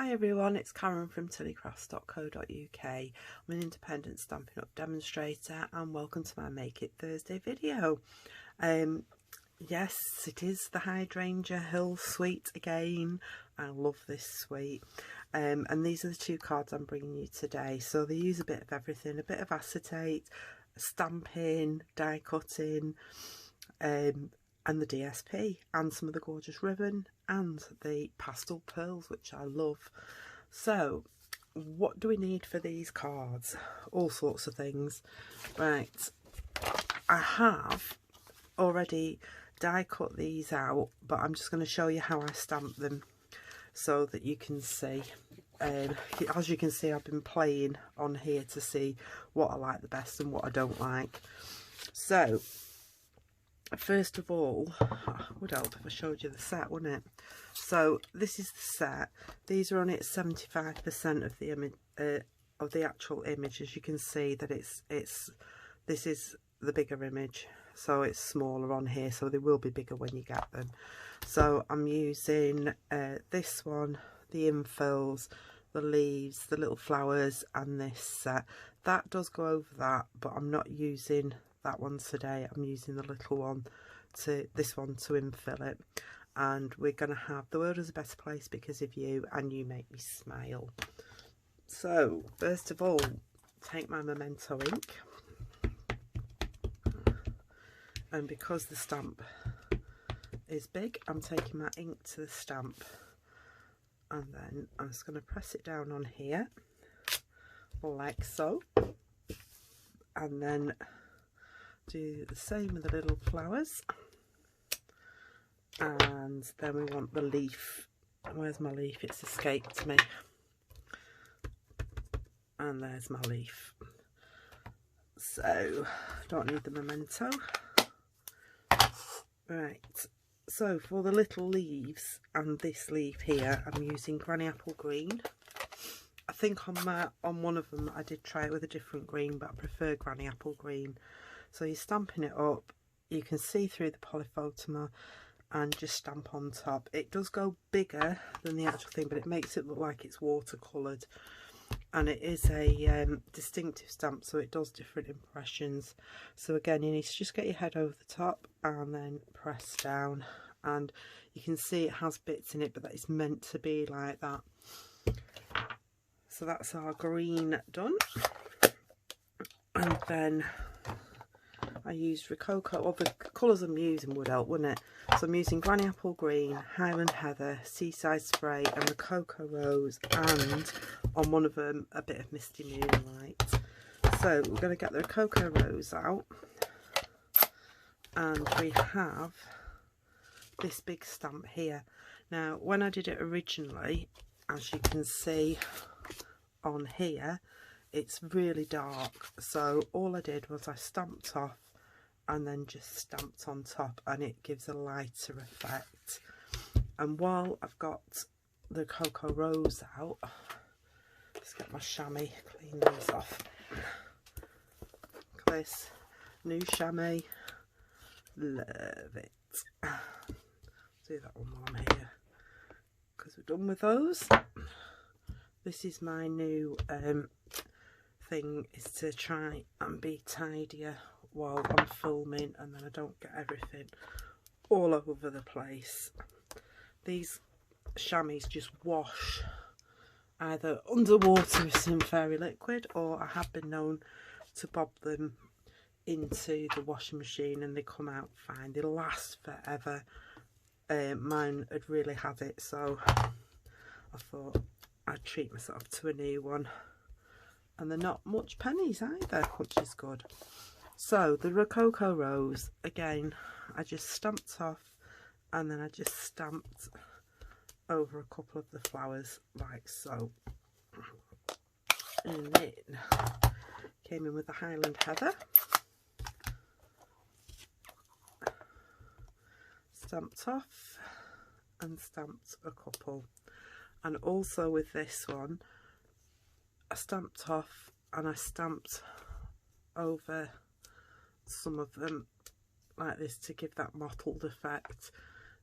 Hi everyone, it's Karen from tillycrafts.co.uk. I'm an independent Stampin' Up demonstrator and welcome to my Make It Thursday video. Yes, it is the Hydrangea Hill Suite again. I love this suite. And these are the two cards I'm bringing you today. So they use a bit of everything, a bit of acetate, stamping, die cutting, and the DSP, and some of the gorgeous ribbon and the pastel pearls, which I love. So what do we need for these cards? All sorts of things. Right, I have already die cut these out, but I'm just going to show you how I stamp them so that you can see. As you can see, I've been playing on here to see what I like the best and what I don't like. So first of all, would help if I showed you the set, wouldn't it? So this is the set. These are only at 75% of the image, of the actual image. As you can see that this is the bigger image, so it's smaller on here, so they will be bigger when you get them. So I'm using this one, the infills, the leaves, the little flowers, and this set. That does go over that, but I'm not using that one today. I'm using the little one, this one to infill it. And we're going to have The World Is a Better Place Because of You and You Make Me Smile. So first of all, take my Memento ink, and because the stamp is big, I'm taking my ink to the stamp, and then I'm just going to press it down on here like so, and then do the same with the little flowers. And then we want the leaf. Where's my leaf? It's escaped me. And there's my leaf. So don't need the memento. Right, so for the little leaves and this leaf here, I'm using Granny Apple Green. I think on one of them I did try it with a different green, but I prefer Granny Apple Green. So you're stamping it up, you can see through the polyphotomer and just stamp on top. It does go bigger than the actual thing, but it makes it look like it's watercoloured, and it is a distinctive stamp, so it does different impressions. So again, you need to just get your head over the top and then press down, and you can see it has bits in it, but that is meant to be like that. So that's our green done. And then I used Rococo, or the colours I'm using would help, wouldn't it? So I'm using Granny Apple Green, Highland Heather, Seaside Spray and Rococo Rose, and on one of them a bit of Misty Moonlight. So we're going to get the Rococo Rose out, and we have this big stamp here. Now when I did it originally, as you can see on here, it's really dark, so all I did was I stamped off and then just stamped on top, and it gives a lighter effect. And while I've got the Rococo Rose out, just get my chamois, clean these off. Look at this, new chamois, love it. Do that one while I'm here, because we're done with those. This is my new thing, is to try and be tidier while I'm filming, and then I don't get everything all over the place. These chamois just wash either underwater with some fairy liquid, or I have been known to bob them into the washing machine and they come out fine. They last forever. Mine had really had it, so I thought I'd treat myself to a new one. And they're not much pennies either, which is good. So the Rococo Rose, again, I just stamped off, and then I just stamped over a couple of the flowers like so. And then came in with the Highland Heather, stamped off and stamped a couple. And also with this one, I stamped off and I stamped over some of them like this to give that mottled effect.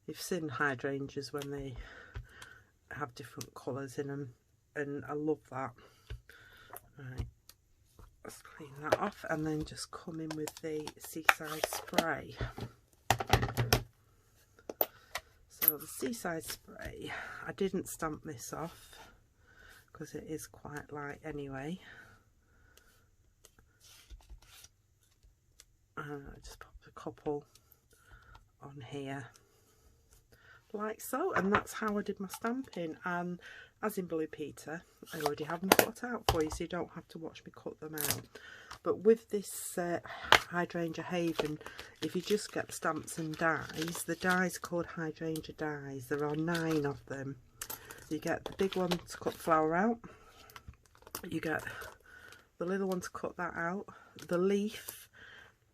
You've seen hydrangeas when they have different colours in them, and I love that. Right, let's clean that off and then just come in with the Seaside Spray. So the Seaside Spray, I didn't stamp this off because it is quite light anyway. And I just popped a couple on here like so, and that's how I did my stamping. And as in Blue Peter, I already have them cut out for you, so you don't have to watch me cut them out. But with this Hydrangea Haven, if you just get stamps and dies, the dies are called Hydrangea Dyes. There are 9 of them. You get the big one to cut the flower out, you get the little one to cut that out, the leaf,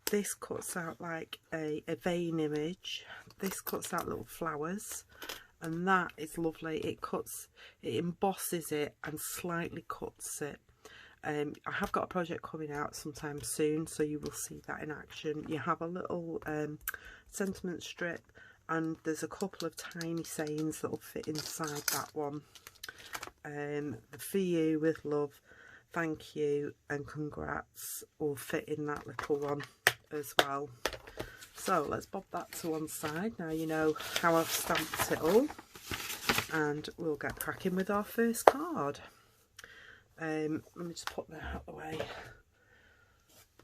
this cuts out like a vein image, this cuts out little flowers, and that is lovely. It embosses it and slightly cuts it. I have got a project coming out sometime soon, so you will see that in action. You have a little sentiment strip, and there's a couple of tiny sayings that will fit inside that one. For you, with love, thank you, and congrats will fit in that little one as well. So let's bob that to one side. Now you know how I've stamped it all, and we'll get cracking with our first card. Let me just put that out of the way.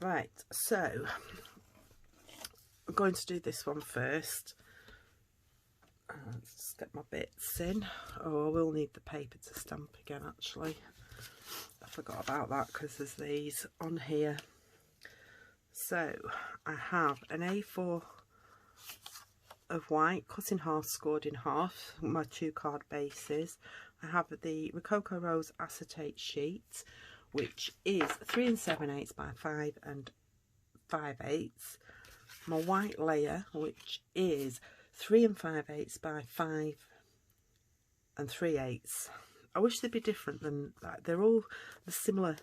Right, so I'm going to do this one first. Let's just get my bits in. Oh, I will need the paper to stamp again, actually. I forgot about that because there's these on here. So I have an A4 of white, cut in half, scored in half, my 2 card bases. I have the Rococo Rose acetate sheet, which is 3 7/8 by 5 5/8. My white layer, which is 3 5/8 by 5 3/8. I wish they'd be different than that. They're all the similar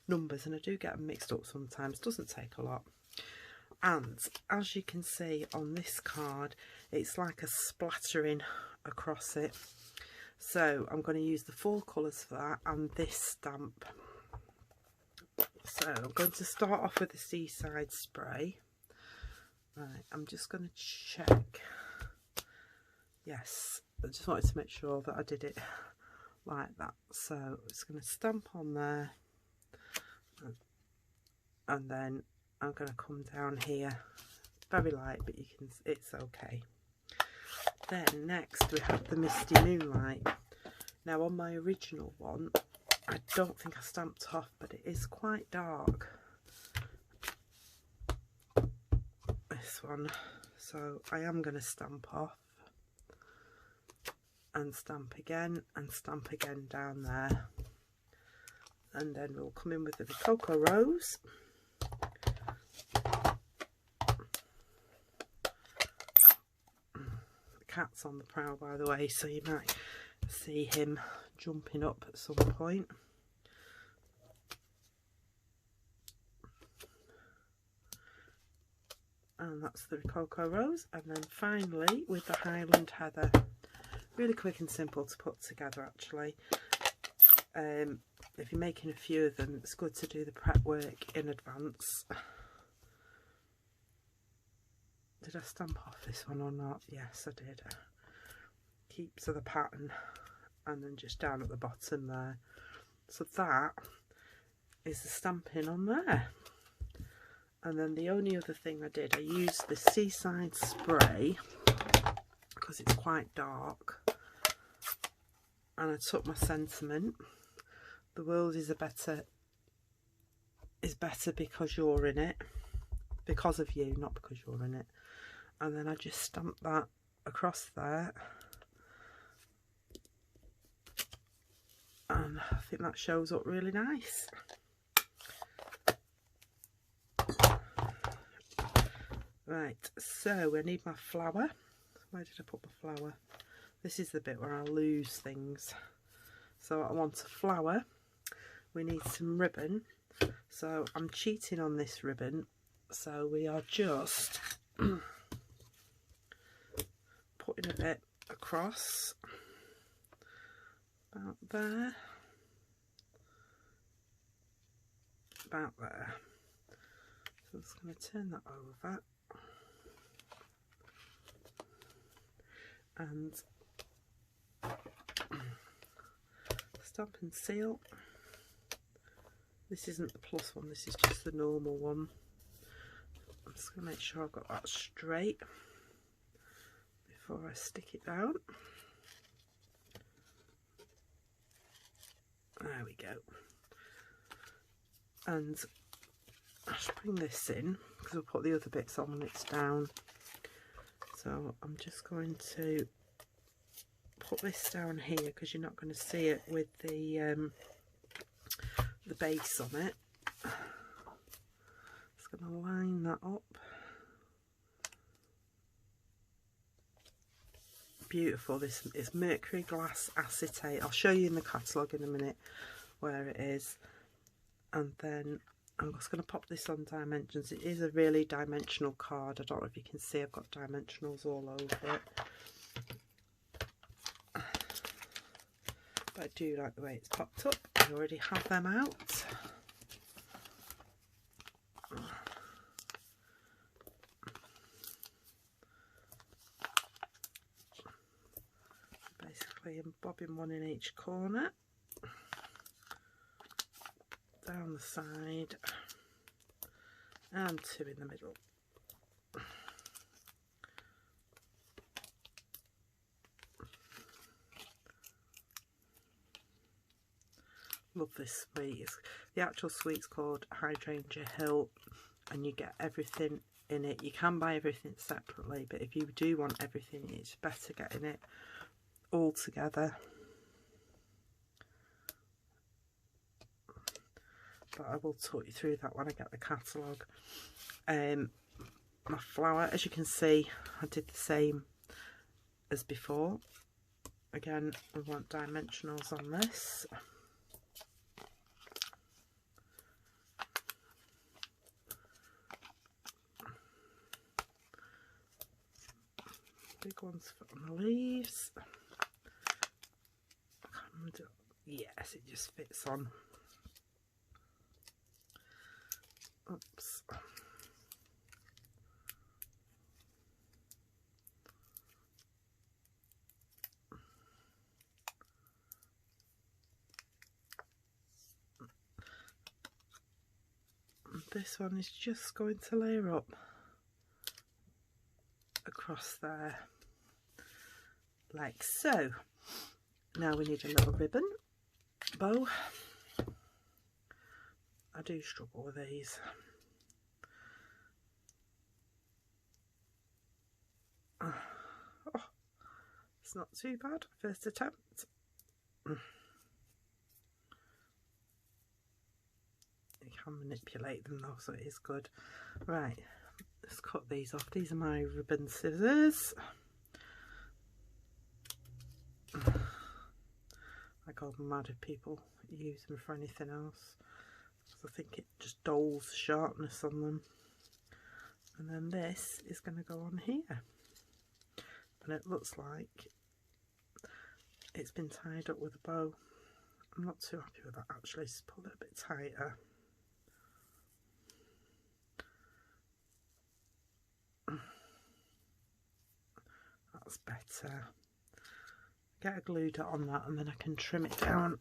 numbers, and I do get them mixed up sometimes. Doesn't take a lot. And as you can see on this card, it's like a splattering across it. So I'm going to use the 4 colours for that and this stamp. So I'm going to start off with the Seaside Spray. Right, I'm just going to check. Yes, I just wanted to make sure that I did it like that. So I'm just going to stamp on there, and then I'm going to come down here. Very light, but you can, it's okay. Then next we have the Misty Moonlight. Now on my original one, I don't think I stamped off, but it is quite dark, this one, so I am going to stamp off and stamp again down there, and then we'll come in with the Rococo Rose. Cat's on the prowl, by the way, so you might see him jumping up at some point. And that's the Rococo Rose. And then finally with the Highland Heather. Really quick and simple to put together, actually. If you're making a few of them, it's good to do the prep work in advance. Did I stamp off this one or not? Yes, I did. Keep to the pattern, and then just down at the bottom there. So that is the stamping on there. And then the only other thing I did, I used the Seaside Spray because it's quite dark, and I took my sentiment. The world is better because you're in it, because of you, not because you're in it. And then I just stamped that across there, and I think that shows up really nice. Right, so I need my flower. Where did I put my flower? This is the bit where I lose things. So I want a flower. We need some ribbon. So I'm cheating on this ribbon. So we are just putting a bit across about there, about there. So I'm just going to turn that over and stamp and seal. This isn't the plus one, this is just the normal one. I'm just going to make sure I've got that straight before I stick it down. There we go. And I'll just bring this in because we'll put the other bits on when it's down. So I'm just going to put this down here because you're not going to see it with the base on it. Just going to line that up. Beautiful. This is mercury glass acetate. I'll show you in the catalogue in a minute where it is. And then I'm just going to pop this on dimensions. It is a really dimensional card. I don't know if you can see, I've got dimensionals all over it. But I do like the way it's popped up. I already have them out. Basically, I'm bobbing one in each corner, down the side, and two in the middle. Love this suite. The actual suite's called Hydrangea Hill, and you get everything in it. You can buy everything separately, but if you do want everything, it's better getting it all together. But I will talk you through that when I get the catalogue. My flower, as you can see, I did the same as before. Again, I want dimensionals on this. Big ones for on the leaves. And yes, it just fits on. Oops. And this one is just going to layer up across there, like so. Now we need a little ribbon bow. I do struggle with these. Oh, it's not too bad, first attempt. You can manipulate them though, so it is good. Right, let's cut these off. These are my ribbon scissors. I go mad if people use them for anything else. I think it just dulls sharpness on them. And then this is going to go on here, and it looks like it's been tied up with a bow. I'm not too happy with that actually, just pull it a bit tighter. That's better. Get a glue dot on that and then I can trim it down.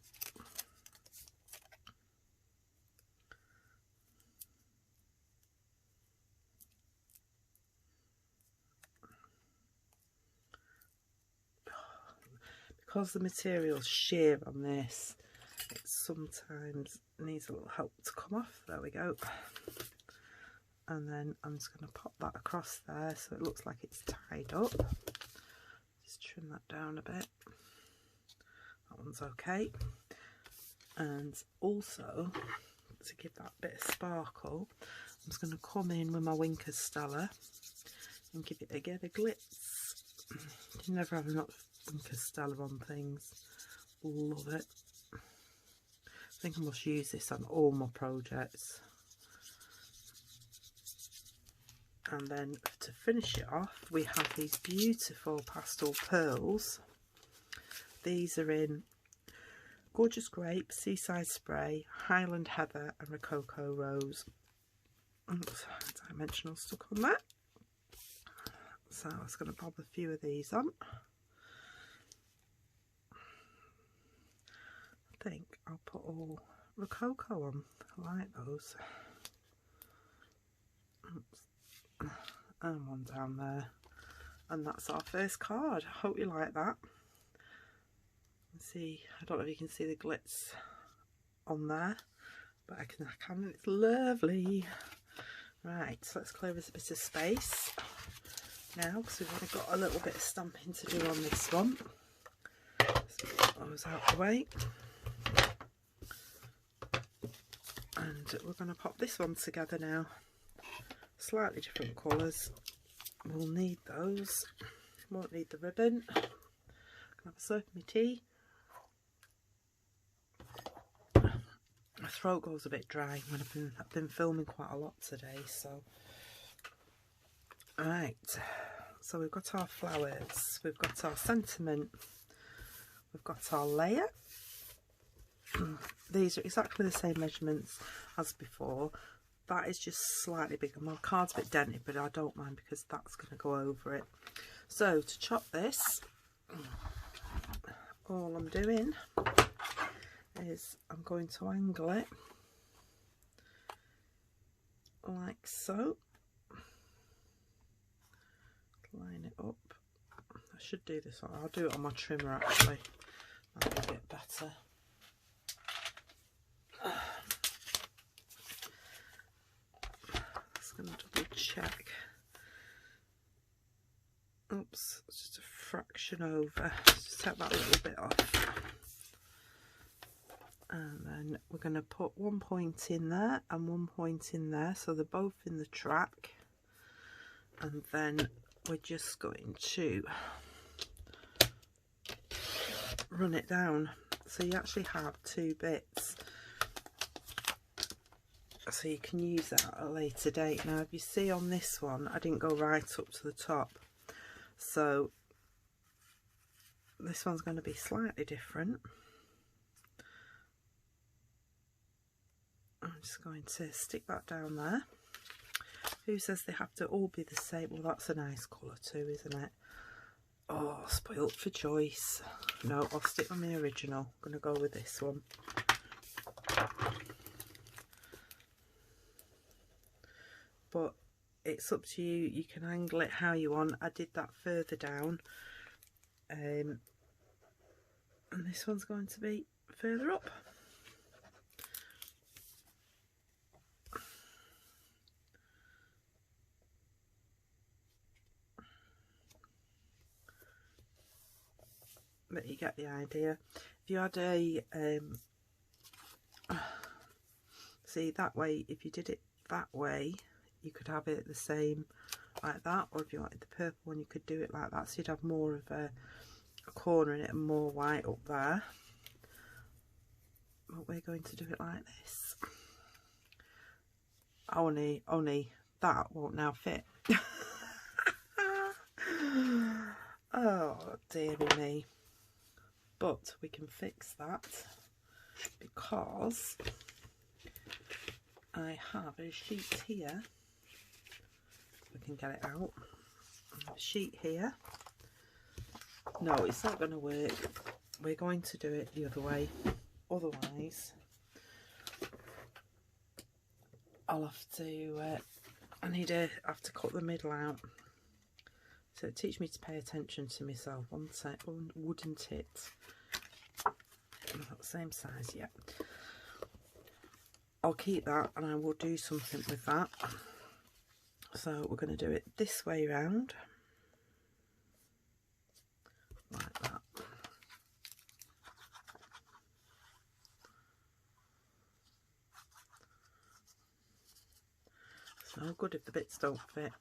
Because the material's sheer on this, it sometimes needs a little help to come off. There we go. And then I'm just going to pop that across there so it looks like it's tied up. Just trim that down a bit. That one's okay. And also, to give that bit of sparkle, I'm just going to come in with my Winker Stella and give it again a glitz. You never have enough Winker Stella on things. Love it. I think I must use this on all my projects. And then to finish it off, we have these beautiful pastel pearls. These are in Gorgeous Grape, Seaside Spray, Highland Heather and Rococo Rose. Oops, dimensional stuck on that. So I was going to bob a few of these on. I think I'll put all Rococo on. I like those. Oops. And one down there. And that's our first card. Hope you like that. See, I don't know if you can see the glitz on there, but I can. It's lovely. Right, so let's clear us a bit of space now, because we've only got a little bit of stamping to do on this one. So get those out the way, and we're going to pop this one together now. Slightly different colours. We'll need those. Won't need the ribbon. Can have a sip of my tea. My throat goes a bit dry when I've been filming quite a lot today, so. Right, so we've got our flowers, we've got our sentiment, we've got our layer. These are exactly the same measurements as before. That is just slightly bigger. My card's a bit dented, but I don't mind because that's going to go over it. So to chop this, all I'm doing is I'm going to angle it like so. Line it up. I should do this one. I'll do it on my trimmer actually. That'll be a bit better. Just going to double check. Oops, it's just a fraction over. Just take that little bit off. And then we're going to put 1 point in there and 1 point in there, so they're both in the track. And then we're just going to run it down, so you actually have 2 bits, so you can use that at a later date. Now if you see on this one, I didn't go right up to the top, so this one's going to be slightly different. I'm just going to stick that down there. Who says they have to all be the same? Well, that's a nice colour too, isn't it? Oh, spoilt for choice. No, I'll stick on the original. I'm going to go with this one. But it's up to you. You can angle it how you want. I did that further down. And this one's going to be further up. But you get the idea. If you had a see that way, if you did it that way, you could have it the same like that, or if you wanted the purple one, you could do it like that, so you'd have more of a corner in it and more white up there. But we're going to do it like this. Only that won't now fit. Oh dear me. But we can fix that because I have a sheet here. We can get it out. A sheet here. No, it's not going to work. We're going to do it the other way. Otherwise, I'll have to. I have to cut the middle out. So it teaches me to pay attention to myself, wouldn't it? Not the same size yet. I'll keep that and I will do something with that. So we're going to do it this way round. Like that. It's no good if the bits don't fit.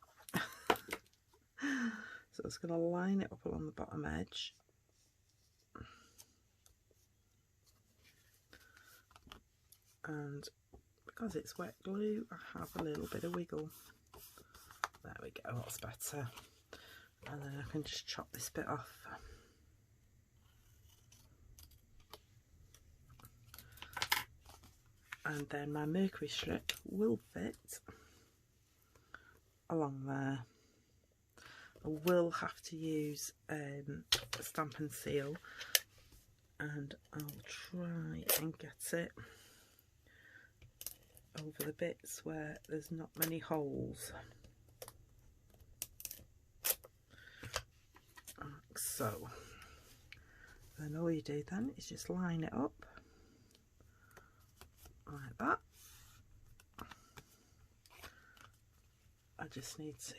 So it's going to line it up along the bottom edge. And because it's wet glue, I have a little bit of wiggle. There we go, that's better. And then I can just chop this bit off. and then my mercury strip will fit along there. I will have to use a Stampin' seal, and I'll try and get it over the bits where there's not many holes, like so. Then all you do then is just line it up like that. I just need to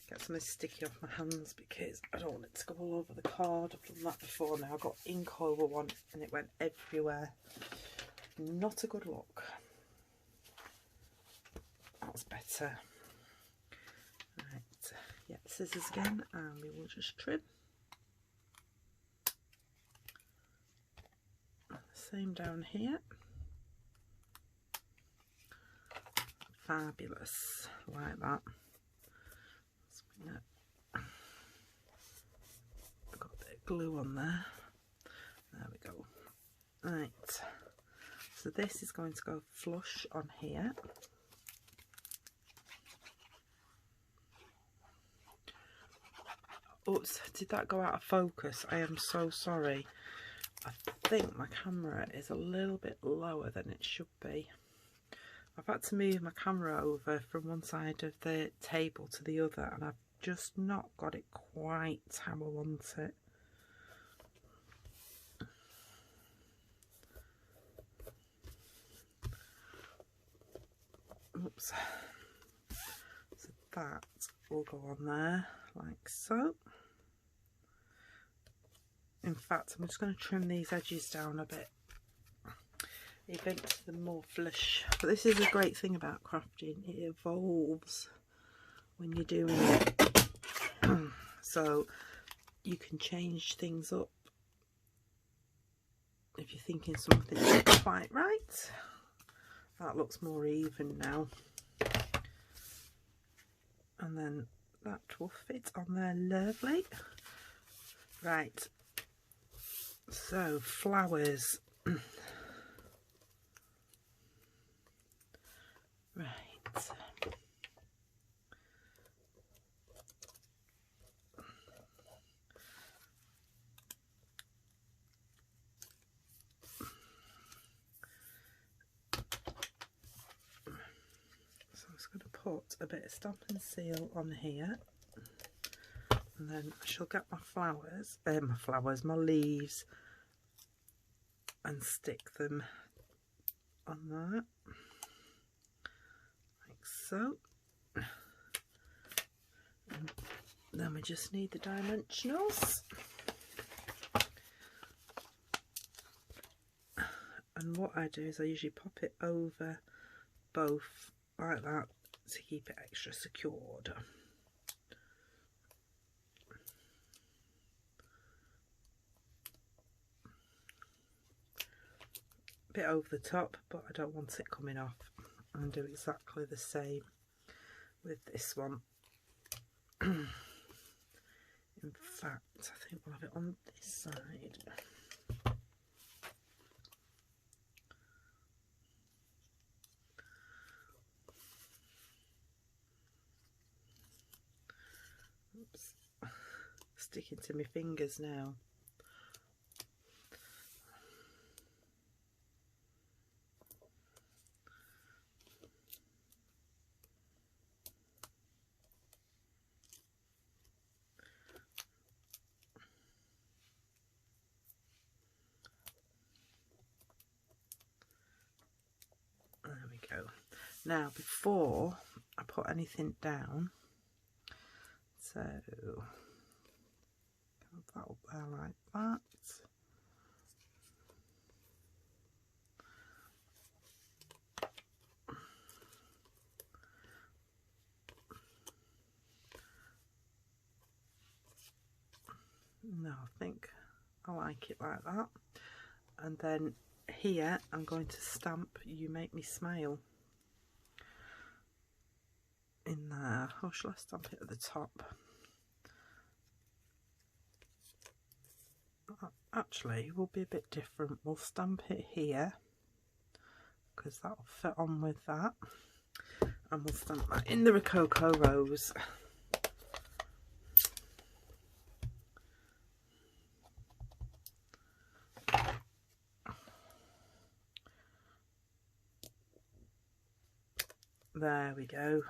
get something sticky off my hands because I don't want it to go all over the card. I've done that before now. I got ink over one and it went everywhere. Not a good look. That's better. Right, yeah, scissors again, and we will just trim. And the same down here. Fabulous, like that. I've got a bit of glue on there. There we go. Right, so this is going to go flush on here. Oops, did that go out of focus? I am so sorry. I think my camera is a little bit lower than it should be. I've had to move my camera over from one side of the table to the other, and I've just not got it quite how I want it. Oops. So that will go on there like so. In fact, I'm just going to trim these edges down a bit. It makes them more flush. But this is a great thing about crafting. It evolves when you're doing it. So you can change things up if you're thinking something's not quite right. That looks more even now. And then that will fit on there lovely. Right. So flowers. Right. So I'm just going to put a bit of Stampin' seal on here, and then I shall get my flowers, my leaves, and stick them on that. So, and then we just need the dimensionals, and what I do is I usually pop it over both like that to keep it extra secured. A bit over the top, but I don't want it coming off. And do exactly the same with this one. In fact, I think we'll have it on this side. Oops. Sticking to my fingers now. Now, before I put anything down, so that up there like that. No, I think I like it like that. And then here I'm going to stamp "You Make Me Smile" in there. Or shall I stamp it at the top? Actually, it will be a bit different. We'll stamp it here because that'll fit on with that. And we'll stamp that in the Rococo Rose. There we go.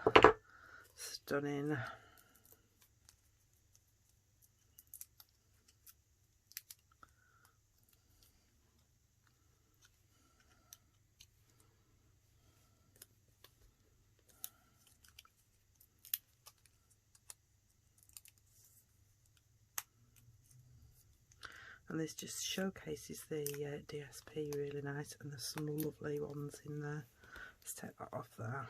Stunning. And this just showcases the DSP really nice, and there's some lovely ones in there. Let's take that off there.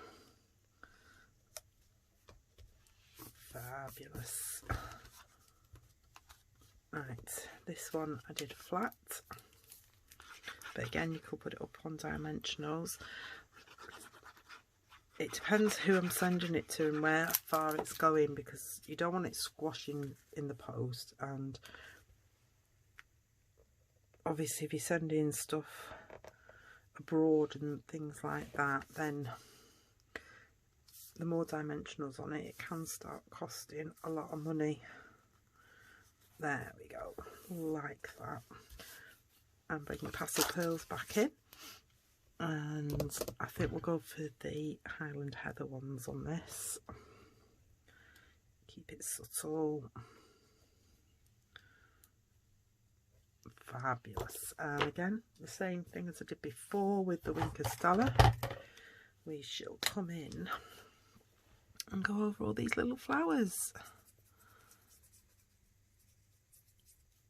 Fabulous. Right, this one I did flat, but again you could put it up on dimensionals. It depends who I'm sending it to and where far it's going, because you don't want it squashing in the post. And obviously if you're sending stuff abroad and things like that, then the more dimensionals on it, it can start costing a lot of money. There we go, like that. And bringing pastel pearls back in, and I think we'll go for the Highland Heather ones on this. Keep it subtle. Fabulous. And again, the same thing as I did before with the Winker Stella. We shall come in and go over all these little flowers.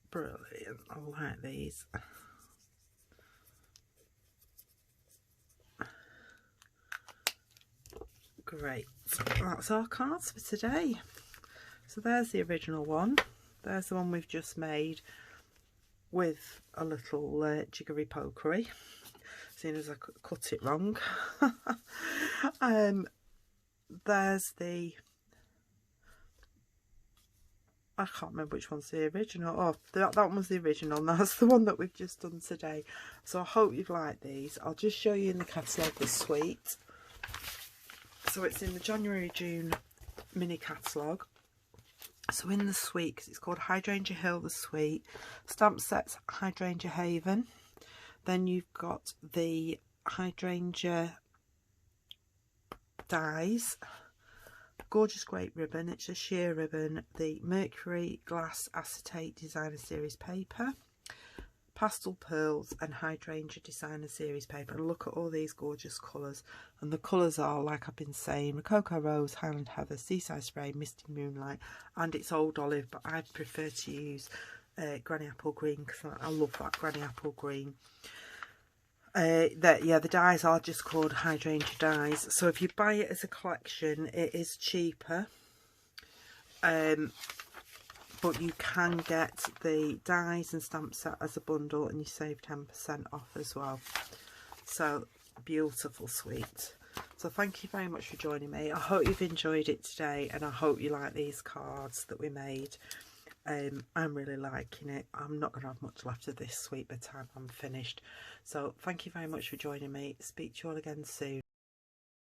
Brilliant. I like these. Great. That's our cards for today. So there's the original one. There's the one we've just made with a little jiggery pokery, seeing as I cut it wrong. There's the, I can't remember which one's the original. Oh, that one was the original, and that's the one that we've just done today. So I hope you've liked these. I'll just show you in the catalogue the suite. So it's in the January-June mini catalogue. So in the suite, because it's called Hydrangea Hill the Suite, stamp sets Hydrangea Haven. Then you've got the Hydrangea Dyes, gorgeous great ribbon, it's a sheer ribbon, the Mercury Glass Acetate Designer Series paper, pastel pearls, and Hydrangea Designer Series paper. And look at all these gorgeous colours, and the colours are, like I've been saying, Rococo Rose, Highland Heather, Seaside Spray, Misty Moonlight, and it's Old Olive, but I prefer to use Granny Apple Green, because I love that Granny Apple Green. The dyes are just called Hydrangea Dyes. So if you buy it as a collection, it is cheaper, but you can get the dyes and stamp set as a bundle, and you save 10% off as well. So beautiful suite. So thank you very much for joining me. I hope you've enjoyed it today, and I hope you like these cards that we made. I'm really liking it. I'm not going to have much left of this suite by the time I'm finished. So thank you very much for joining me. Speak to you all again soon.